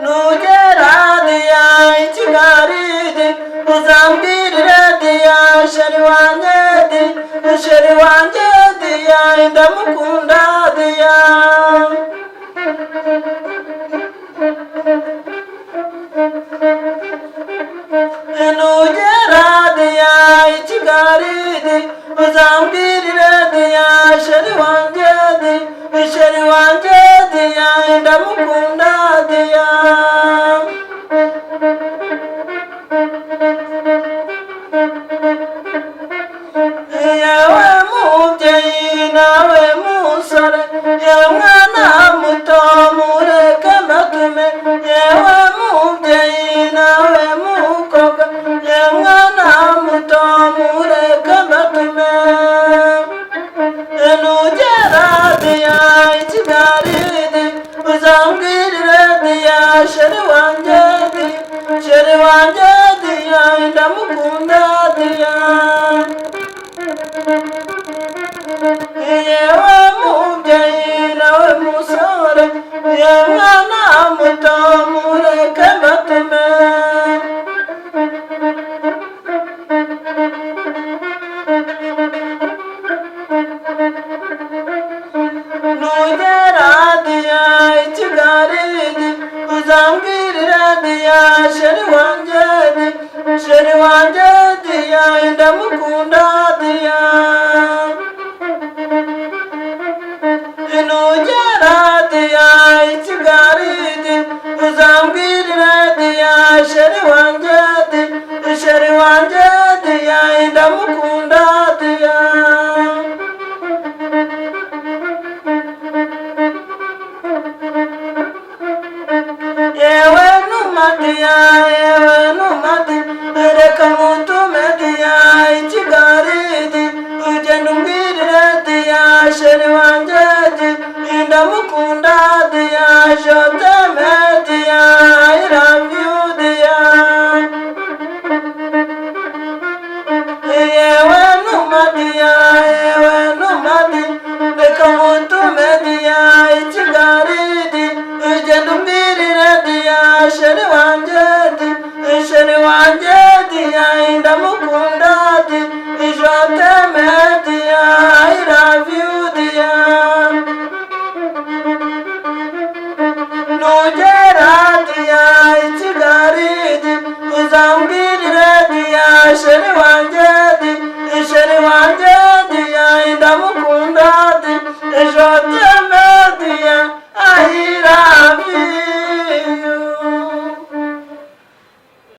nugera diya ikigali uzambwirire diya sheri wanjye diya ndamukunda diya nugera diya ikigali uzambwirire diya sheri wanjye diya ndamukunda diya yewe mubyeyi nawe musore yewe mwana muto mureke mbatume yewe mubyeyi nawe mukobwa yewe mwana muto mureke mbatume nugera diya ikigali uzambwirire diya sheri wanjye diya ndamukunda diya yewe mubyeyi nawe musore yewe mwana muto mureke mbatume nugera diya ikigali uzambwirire diya sheri wanjye diya ndamukunda diya